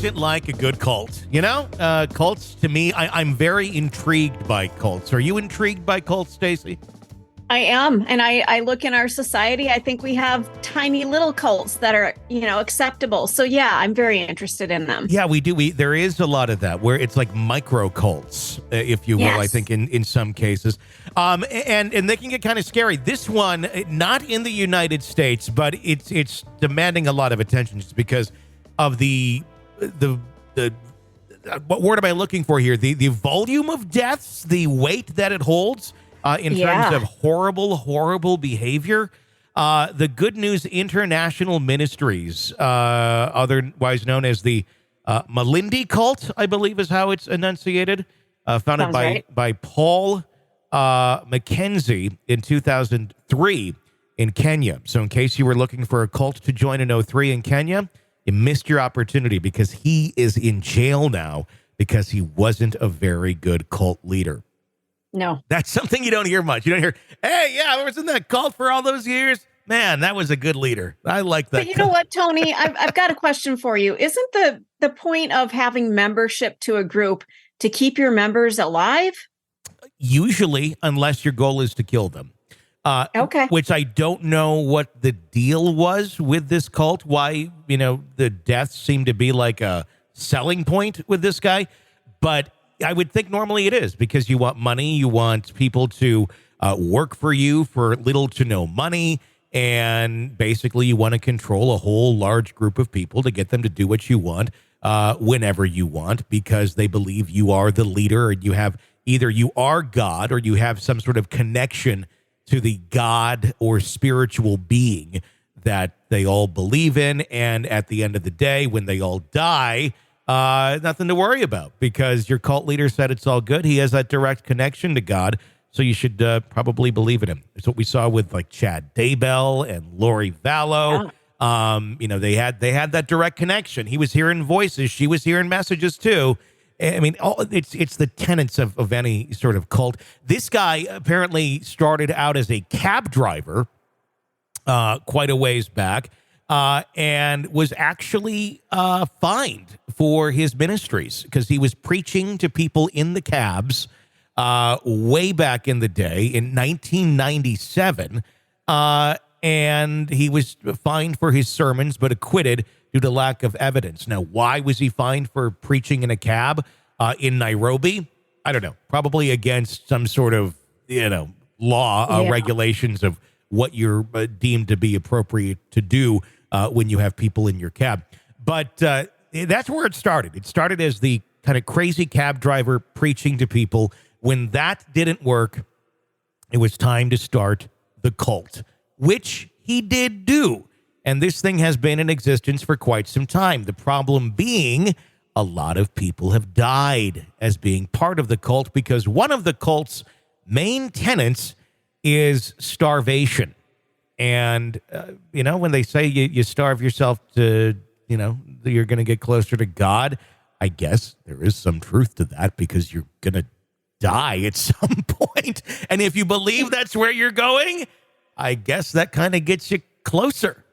doesn't like a good cult? You know, cults, to me, I'm very intrigued by cults. Are you intrigued by cults, Stacey? I am. And I look in our society, I think we have tiny little cults that are, acceptable. So yeah, I'm very interested in them. Yeah, we do. There is a lot of that where it's like micro cults, if you will, Yes. I think in some cases. And they can get kind of scary. This one, not in the United States, but it's demanding a lot of attention just because of the what word am I looking for here? The volume of deaths, the weight that it holds. In terms of horrible behavior. The Good News International Ministries, otherwise known as the Malindi cult, I believe is how it's enunciated, founded by Paul Mackenzie in 2003 in Kenya. So in case you were looking for a cult to join in 2003 in Kenya, you missed your opportunity because he is in jail now because he wasn't a very good cult leader. No. That's something you don't hear much. You don't hear, hey, yeah, I was in that cult for all those years. Man, that was a good leader. I like that. But you know what, Tony? I've got a question for you. Isn't the point of having membership to a group to keep your members alive? Usually, unless your goal is to kill them. Okay. Which I don't know what the deal was with this cult. Why, the deaths seem to be like a selling point with this guy. But I would think normally it is because you want money. You want people to work for you for little to no money. And basically you want to control a whole large group of people to get them to do what you want whenever you want because they believe you are the leader and you have either you are God or you have some sort of connection to the God or spiritual being that they all believe in. And at the end of the day, when they all die, nothing to worry about because your cult leader said it's all good. He has that direct connection to God. So you should probably believe in him. It's what we saw with like Chad Daybell and Lori Vallow. Yeah. They had that direct connection. He was hearing voices. She was hearing messages too. I mean, it's the tenets of any sort of cult. This guy apparently started out as a cab driver quite a ways back. And was actually fined for his ministries because he was preaching to people in the cabs way back in the day in 1997. And he was fined for his sermons, but acquitted due to lack of evidence. Now, why was he fined for preaching in a cab in Nairobi? I don't know. Probably against some sort of, law, regulations of what you're deemed to be appropriate to do when you have people in your cab. But that's where it started. It started as the kind of crazy cab driver preaching to people. When that didn't work, it was time to start the cult, which he did do. And this thing has been in existence for quite some time. The problem being a lot of people have died as being part of the cult because one of the cult's main tenets is starvation. And, when they say you starve yourself to, you're going to get closer to God, I guess there is some truth to that because you're going to die at some point. And if you believe that's where you're going, I guess that kind of gets you closer,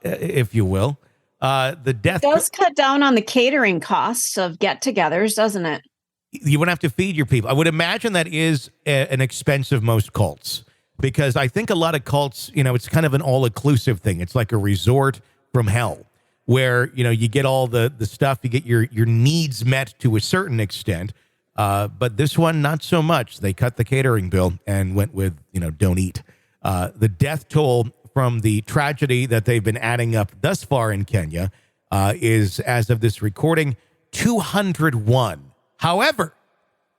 if you will. The death does cut down on the catering costs of get-togethers, doesn't it? You wouldn't have to feed your people. I would imagine that is an expense of most cults. Because I think a lot of cults, it's kind of an all-inclusive thing. It's like a resort from hell where, you get all the stuff, you get your needs met to a certain extent. But this one, not so much. They cut the catering bill and went with, don't eat. The death toll from the tragedy that they've been adding up thus far in Kenya is, as of this recording, 201. However,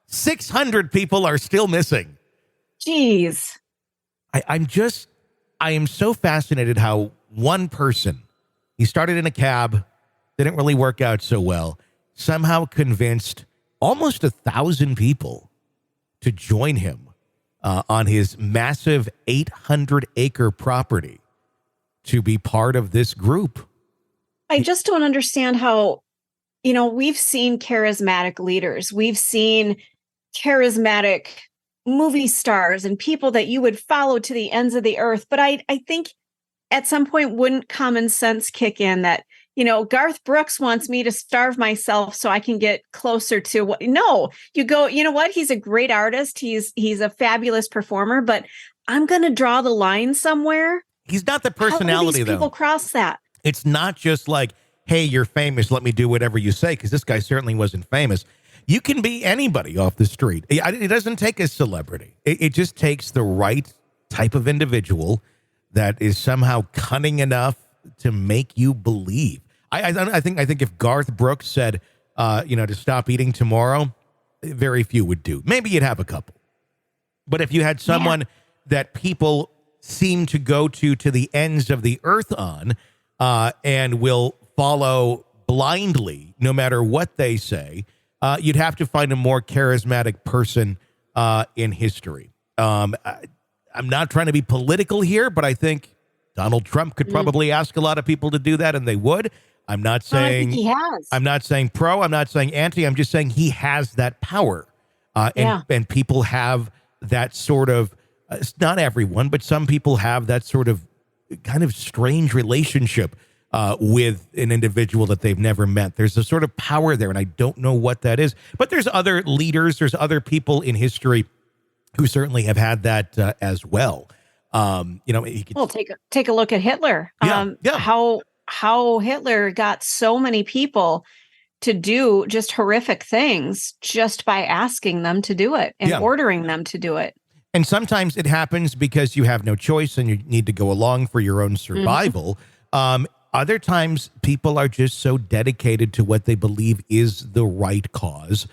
600 people are still missing. Jeez. I am so fascinated how one person, he started in a cab, didn't really work out so well, somehow convinced almost 1,000 people to join him on his massive 800-acre property to be part of this group. I just don't understand how, we've seen charismatic leaders. We've seen charismatic movie stars and people that you would follow to the ends of the earth. But I think at some point, wouldn't common sense kick in that, Garth Brooks wants me to starve myself so I can get closer to what. No, you go, you know what? He's a great artist. He's a fabulous performer, but I'm going to draw the line somewhere. He's not the personality, How do these though. people cross that? It's not just like, hey, you're famous, let me do whatever you say, because this guy certainly wasn't famous. You can be anybody off the street. It doesn't take a celebrity. It just takes the right type of individual that is somehow cunning enough to make you believe. I think if Garth Brooks said, to stop eating tomorrow, very few would do. Maybe you'd have a couple. But if you had someone that people seem to go to the ends of the earth on, and will follow blindly no matter what they say, you'd have to find a more charismatic person in history. I'm not trying to be political here, but I think Donald Trump could probably ask a lot of people to do that, and they would. I'm not saying he has. I'm not saying pro. I'm not saying anti. I'm just saying he has that power, and people have that sort of. Not everyone, but some people have that sort of kind of strange relationship with an individual that they've never met. There's a sort of power there, and I don't know what that is. But there's other leaders, there's other people in history who certainly have had that as well. Take a look at Hitler. How Hitler got so many people to do just horrific things just by asking them to do it and ordering them to do it. And sometimes it happens because you have no choice and you need to go along for your own survival. Other times people are just so dedicated to what they believe is the right cause.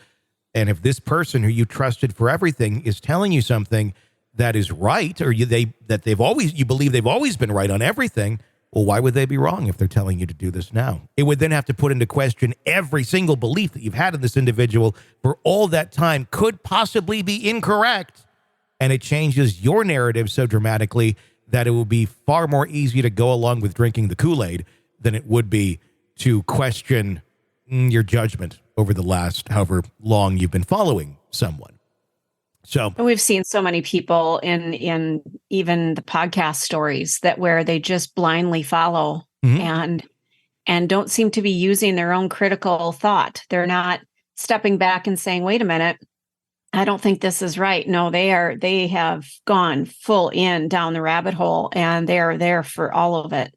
And if this person who you trusted for everything is telling you something that is right, or you believe they've always been right on everything, well, why would they be wrong if they're telling you to do this now? It would then have to put into question every single belief that you've had in this individual for all that time could possibly be incorrect. And it changes your narrative so dramatically that it will be far more easy to go along with drinking the Kool-Aid than it would be to question your judgment over the last however long you've been following someone. So we've seen so many people in even the podcast stories that where they just blindly follow and don't seem to be using their own critical thought. They're not stepping back and saying, wait a minute, I don't think this is right. No, they have gone full in down the rabbit hole, and they are there for all of it.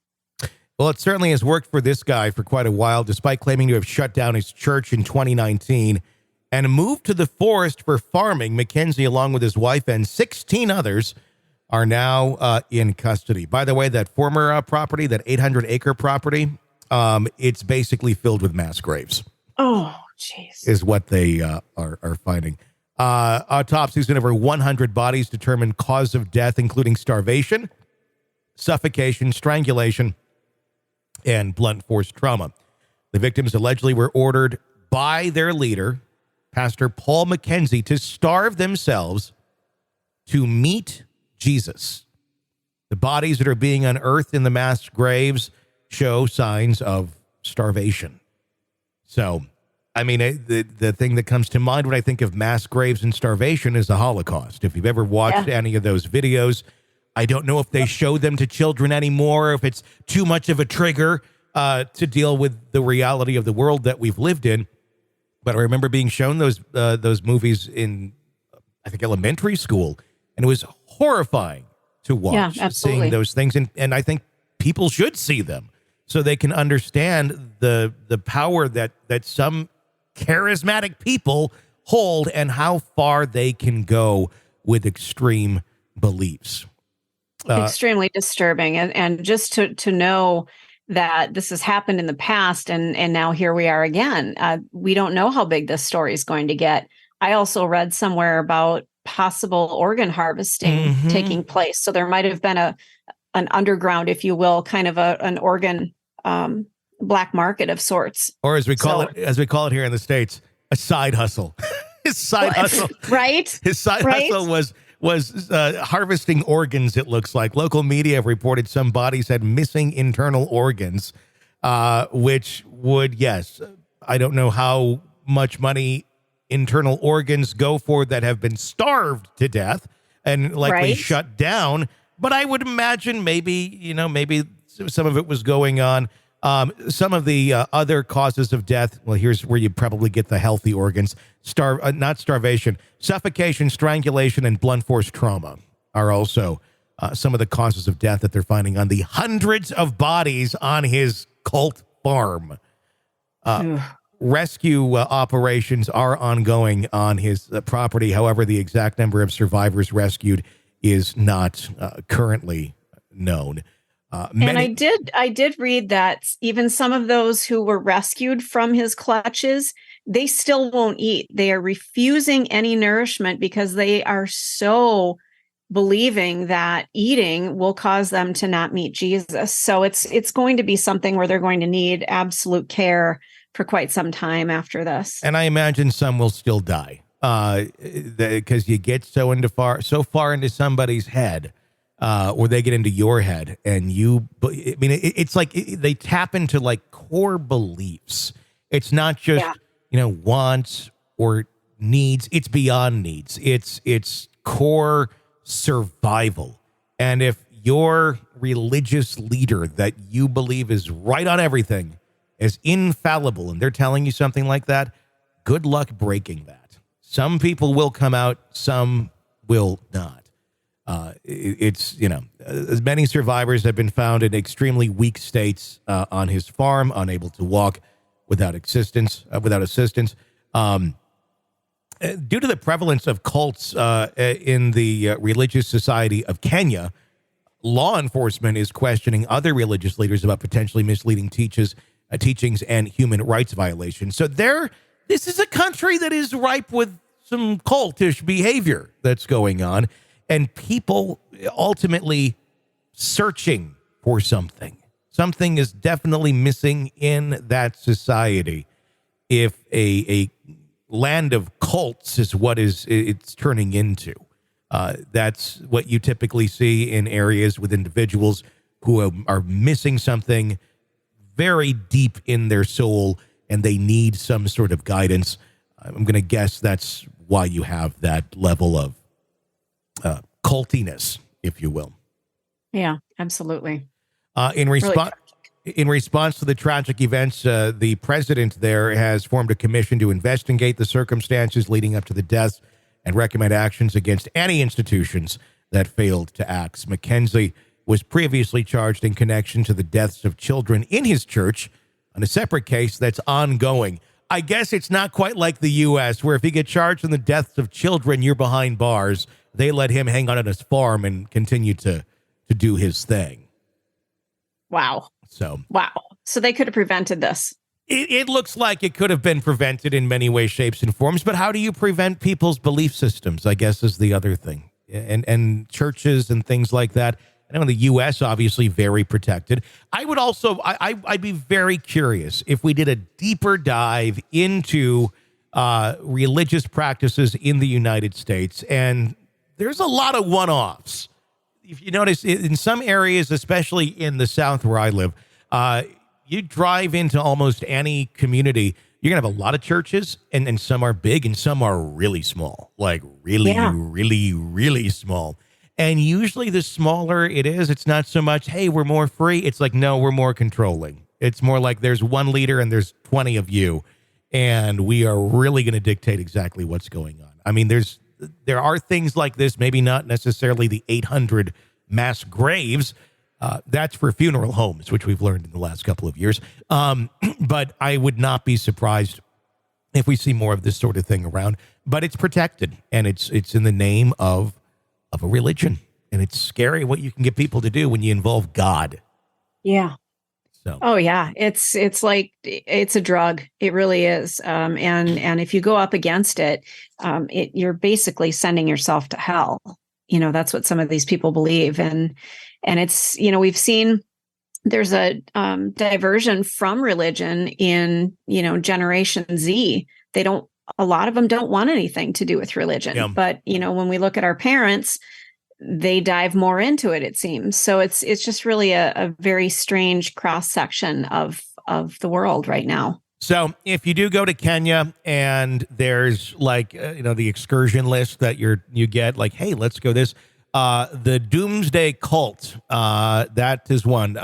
Well, it certainly has worked for this guy for quite a while, despite claiming to have shut down his church in 2019 and moved to the forest for farming. Mackenzie, along with his wife and 16 others, are now in custody. By the way, that former property, that 800-acre property, it's basically filled with mass graves. Oh, jeez. Is what they are finding. Autopsies in over 100 bodies determined cause of death, including starvation, suffocation, strangulation, and blunt force trauma. The victims allegedly were ordered by their leader, Pastor Paul Mackenzie, to starve themselves to meet Jesus. The bodies that are being unearthed in the mass graves show signs of starvation. So, I mean, the thing that comes to mind when I think of mass graves and starvation is the Holocaust. If you've ever watched any of those videos, I don't know if they show them to children anymore, if it's too much of a trigger to deal with the reality of the world that we've lived in. But I remember being shown those movies in, I think, elementary school, and it was horrifying to watch, seeing those things. And I think people should see them so they can understand the power that some charismatic people hold and how far they can go with extreme beliefs. Extremely disturbing. And just to know that this has happened in the past and now here we are again. We don't know how big this story is going to get. I also read somewhere about possible organ harvesting taking place. So there might have been an underground, if you will, kind of an organ black market of sorts. Or as we call it here in the States, a side hustle. His side hustle. Right? His side hustle was harvesting organs, it looks like. Local media have reported some bodies had missing internal organs, which would, I don't know how much money internal organs go for that have been starved to death and likely shut down. But I would imagine maybe some of it was going on Some of the other causes of death, well, here's where you probably get the healthy organs. Not starvation, suffocation, strangulation, and blunt force trauma are also some of the causes of death that they're finding on the hundreds of bodies on his cult farm. Rescue operations are ongoing on his property. However, the exact number of survivors rescued is not currently known. And I did read that even some of those who were rescued from his clutches, they still won't eat. They are refusing any nourishment because they are so believing that eating will cause them to not meet Jesus. So it's going to be something where they're going to need absolute care for quite some time after this. And I imagine some will still die because you get so far into somebody's head. Or they get into your head and it's like they tap into like core beliefs. It's not just, wants or needs. It's beyond needs. It's core survival. And if your religious leader that you believe is right on everything is infallible and they're telling you something like that, good luck breaking that. Some people will come out, some will not. As many survivors have been found in extremely weak states on his farm, unable to walk without assistance. Due to the prevalence of cults in the religious society of Kenya, law enforcement is questioning other religious leaders about potentially misleading teachings and human rights violations. So this is a country that is ripe with some cultish behavior that's going on. And people ultimately searching for something. Something is definitely missing in that society. If a land of cults is what it's turning into, that's what you typically see in areas with individuals who are missing something very deep in their soul, and they need some sort of guidance. I'm going to guess that's why you have that level of cultiness, if you will. Yeah, absolutely. In response to the tragic events, the president there has formed a commission to investigate the circumstances leading up to the deaths and recommend actions against any institutions that failed to act. Mackenzie was previously charged in connection to the deaths of children in his church on a separate case that's ongoing. I guess it's not quite like the U.S., where if you get charged in the deaths of children, you're behind bars. They let him hang on at his farm and continue to do his thing. Wow. So they could have prevented this. It looks like it could have been prevented in many ways, shapes, and forms. But how do you prevent people's belief systems, I guess, is the other thing. And churches and things like that. I know in the U.S., obviously, very protected. I would also, I'd be very curious if we did a deeper dive into religious practices in the United States. And there's a lot of one-offs. If you notice, in some areas, especially in the South where I live, you drive into almost any community, you're going to have a lot of churches, and some are big and some are really small, like really small. And usually the smaller it is, it's not so much, hey, we're more free. It's like, no, we're more controlling. It's more like there's one leader and there's 20 of you, and we are really going to dictate exactly what's going on. I mean, there are things like this, maybe not necessarily the 800 mass graves. That's for funeral homes, which we've learned in the last couple of years. But I would not be surprised if we see more of this sort of thing around. But it's protected, and it's in the name of a religion. And it's scary what you can get people to do when you involve God. Yeah. So. Oh yeah, it's like it's a drug. It really is. And if you go up against it, you're basically sending yourself to hell. That's what some of these people believe, and it's we've seen there's a diversion from religion in Generation Z. A lot of them don't want anything to do with religion. Yeah. But when we look at our parents, they dive more into it, it seems. So it's just really a very strange cross section of the world right now. So if you do go to Kenya and there's like, the excursion list that you get, like, hey, let's go this, the doomsday cult, that is one,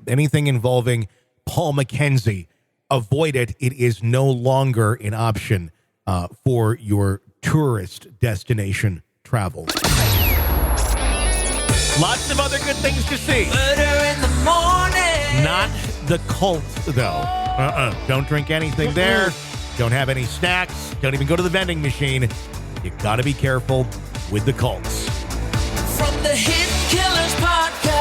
anything involving Paul Mackenzie, avoid it. It is no longer an option for your tourist destination travel. Lots of other good things to see. Murder in the morning. Not the cult, though. Don't drink anything there. Don't have any snacks. Don't even go to the vending machine. You got to be careful with the cults. From the Hit Killers podcast.